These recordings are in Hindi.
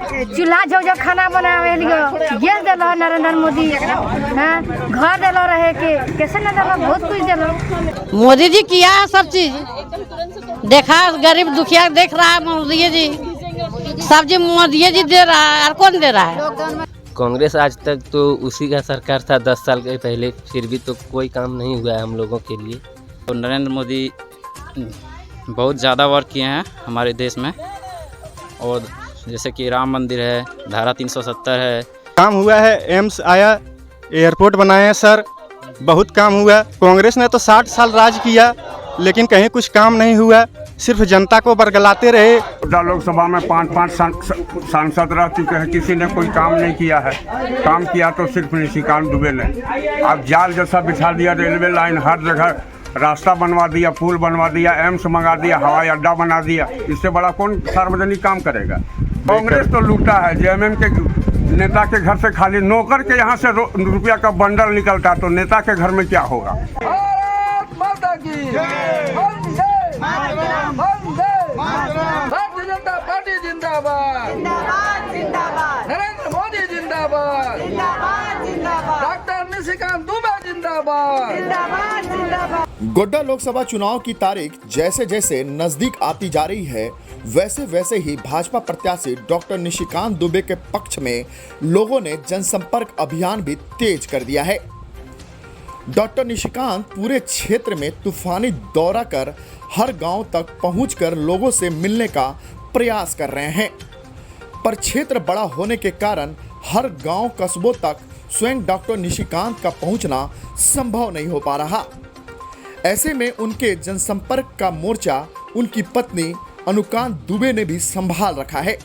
चूल्हा जो खाना बनावे गैस दिलो नरेंद्र मोदी, हाँ घर दिलो रहे के कैसे न दिलो, बहुत कुछ दिलो। मोदी जी किया है सब चीज, देखा गरीब दुखिया देख रहा है मोदी जी, सब जी मोदी जी दे रहा है और कौन दे रहा है। कांग्रेस आज तक तो उसी का सरकार था 10 साल के पहले, फिर भी तो कोई काम नहीं हुआ है हम लोगों के लिए। तो नरेंद्र मोदी बहुत ज़्यादा वर्क किए हैं हमारे देश में, और जैसे कि राम मंदिर है, धारा 370 है, काम हुआ है, एम्स आया, एयरपोर्ट बनाए हैं सर, बहुत काम हुआ। कांग्रेस ने तो 60 साल राज किया लेकिन कहीं कुछ काम नहीं हुआ, सिर्फ जनता को बरगलाते रहे। लोकसभा में 5-5 सांसद रह चुके हैं, किसी ने कोई काम नहीं किया है। काम किया तो सिर्फ निशिकांत दुबे ने। अब जाल जैसा बिछा दिया, रेलवे लाइन हर जगह रास्ता बनवा दिया, पुल बनवा दिया, एम्स मंगा दिया, हवाई अड्डा बना दिया। इससे बड़ा कौन सार्वजनिक काम करेगा। कांग्रेस तो लूटा है, जेएमएम के नेता के घर से खाली नौकर के यहाँ से रुपया का बंडल निकलता, तो नेता के घर में क्या होगा। भारतीय जनता पार्टी जिंदाबाद, नरेंद्र मोदी जिंदाबाद, डॉक्टर निशिकांत दुबे जिंदाबाद। गोड्डा लोकसभा चुनाव की तारीख जैसे जैसे नजदीक आती जा रही है, वैसे वैसे ही भाजपा प्रत्याशी डॉक्टर निशिकांत दुबे के पक्ष में लोगों ने जनसंपर्क अभियान भी तेज कर दिया है। डॉक्टर निशिकांत पूरे क्षेत्र में तूफानी दौरा कर हर गांव तक पहुंचकर लोगों से मिलने का प्रयास कर रहे हैं, पर क्षेत्र बड़ा होने के कारण हर गांव कस्बों तक स्वयं डॉक्टर निशिकांत का पहुंचना संभव नहीं हो पा रहा। ऐसे में उनके जनसंपर्क का मोर्चा उनकी पत्नी अनुकांत दुबे ने भी संभाल रखा है,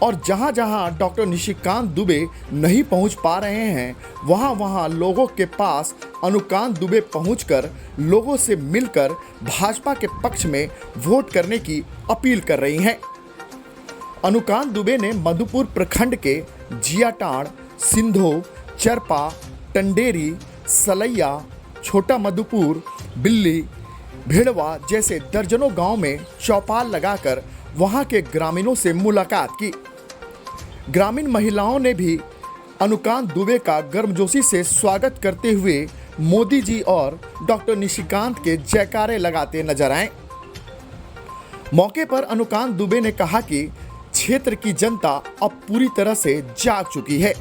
और जहां जहां डॉक्टर निशिकांत दुबे नहीं पहुंच पा रहे हैं, वहां वहां लोगों के पास अनुकांत दुबे पहुंचकर लोगों से मिलकर भाजपा के पक्ष में वोट करने की अपील कर रही हैं। अनुकांत दुबे ने मधुपुर प्रखंड के जियाटाड़, सिंधो, चरपा, टंडेरी, सलैया, छोटा मधुपुर, बिल्ली, भेड़वा जैसे दर्जनों गांव में चौपाल लगाकर वहां के ग्रामीणों से मुलाकात की। ग्रामीण महिलाओं ने भी अनुकांत दुबे का गर्मजोशी से स्वागत करते हुए मोदी जी और डॉक्टर निशिकांत के जयकारे लगाते नजर आए। मौके पर अनुकांत दुबे ने कहा कि क्षेत्र की जनता अब पूरी तरह से जाग चुकी है।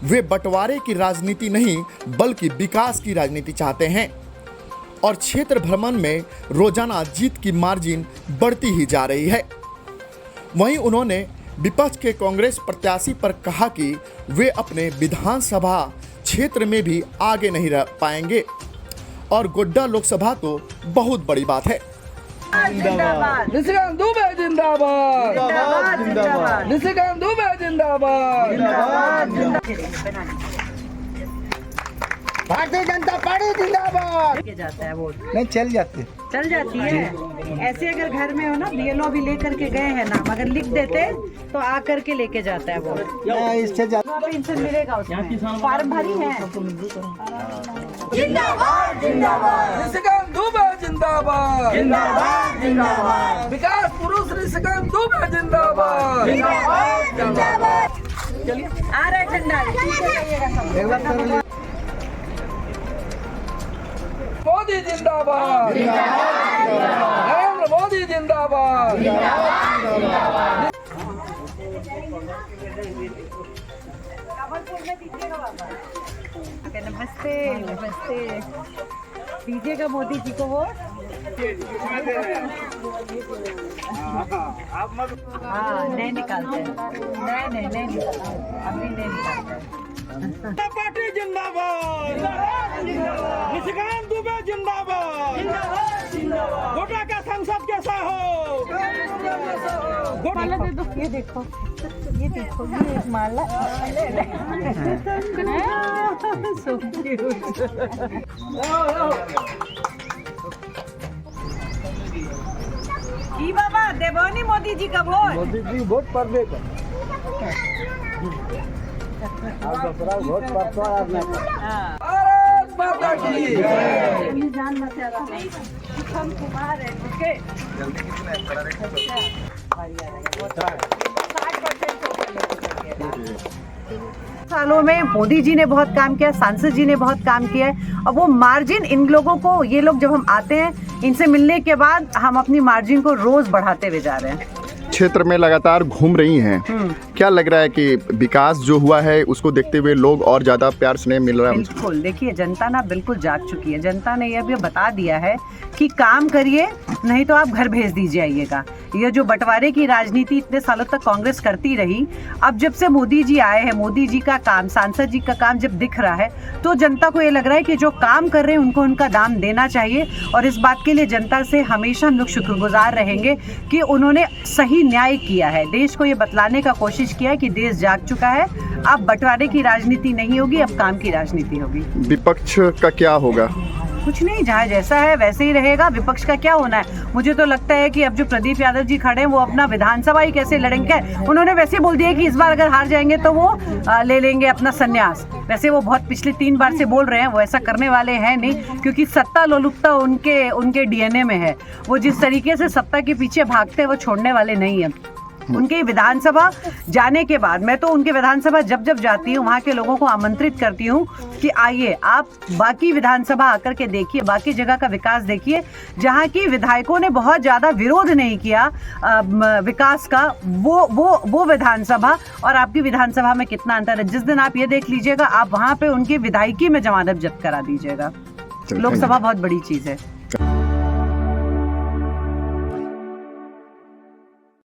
वे बंटवारे की राजनीति नहीं बल्कि विकास की राजनीति चाहते हैं, और क्षेत्र भ्रमण में रोजाना जीत की मार्जिन बढ़ती ही जा रही है। वहीं उन्होंने विपक्ष के कांग्रेस प्रत्याशी पर कहा कि वे अपने विधानसभा क्षेत्र में भी आगे नहीं रह पाएंगे, और गोड्डा लोकसभा तो बहुत बड़ी बात है। निशिकांत दुबे जिंदाबाद, निशिकांत दुबे जिंदाबाद। भारतीय जनता पार्टी जिंदाबाद। जाता है वोट नहीं चल जाती है। ऐसे अगर घर में हो ना, बीएलओ भी लेकर के गए हैं नाम, अगर लिख देते तो आ करके लेके जाता है वोट। इससे पेंशन मिलेगा उसमें, फॉर्म भरी है। जिंदाबाद जिंदाबाद, निशिकांत दुबे जिंदाबाद, जिंदाबाद जिंदाबाद, विकास पुरुष निशिकांत दुबे जिंदाबाद, जिंदाबाद जिंदाबाद। चलिए आ रहा है झंडा। मोदी जिंदाबाद, नरेंद्र मोदी जिंदाबाद। नमस्ते नमस्ते, दीजिएगा मोदी जी को वोट। हाँ नहीं निकालते हैं, नहीं निकालते, अभी नहीं निकालते हैं। पार्टी जिंदाबाद, निशिकांत दुबे जिंदाबाद, गोड्डा का संसद कैसा हो। माला दे दो, ये देखो ये एक माला। So cute। जी बाबा देवनी मोदी जी का वोट। मोदी जी वोट पर देगा, दूसरा वोट पर भारत माता की जान बचा हम कुमार है, ओके। 60% सालों में मोदी जी ने बहुत काम किया, सांसद जी ने बहुत काम किया है। और वो मार्जिन इन लोगों को, ये लोग जब हम आते हैं इनसे मिलने के बाद हम अपनी मार्जिन को रोज बढ़ाते हुए जा रहे हैं। क्षेत्र में लगातार घूम रही हैं, क्या लग रहा है कि विकास जो हुआ है उसको देखते हुए लोग और ज़्यादा प्यार स्नेह मिल रहा है? बिल्कुल, देखिए जनता ना बिल्कुल जाग चुकी है। जनता ने यह भी बता दिया है कि काम करिए, नहीं तो आप घर भेज दीजिए आइएगा। ये जो बंटवारे की राजनीति इतने सालों तक कांग्रेस करती रही, अब जब से मोदी जी आए हैं, मोदी जी का काम, सांसद जी का काम जब दिख रहा है, तो जनता को ये लग रहा है कि जो काम कर रहे हैं उनको उनका दाम देना चाहिए। और इस बात के लिए जनता से हमेशा हम लोग शुक्रगुजार रहेंगे कि उन्होंने सही न्याय किया है। देश को ये बतलाने का कोशिश किया है कि देश जाग चुका है, अब बंटवारे की राजनीति नहीं होगी, अब काम की राजनीति होगी। विपक्ष का क्या होगा? कुछ नहीं, जहाँ जैसा है वैसे ही रहेगा। विपक्ष का क्या होना है? मुझे तो लगता है कि अब जो प्रदीप यादव जी खड़े हैं वो अपना विधानसभा ही कैसे लड़ेंगे। उन्होंने वैसे बोल दिया कि इस बार अगर हार जाएंगे तो वो ले लेंगे अपना संन्यास। वैसे वो बहुत पिछले 3 बार से बोल रहे हैं, वो ऐसा करने वाले हैं नहीं, क्योंकि सत्ता लोलुपता उनके डीएनए में है। वो जिस तरीके से सत्ता के पीछे भागते हैं वो छोड़ने वाले नहीं है। उनके विधानसभा जाने के बाद मैं तो उनके विधानसभा जब जब जाती हूँ वहाँ के लोगों को आमंत्रित करती हूँ कि आइए आप बाकी विधानसभा आकर के देखिए, बाकी जगह का विकास देखिए, जहाँ की विधायकों ने बहुत ज़्यादा विरोध नहीं किया विकास का, वो विधानसभा और आपकी विधानसभा में कितना अंतर है। जिस दिन आप ये देख लीजिएगा, आप वहाँ पे उनकी विधायकी में जमानत जब्त करा दीजिएगा। लोकसभा बहुत बड़ी चीज़ है।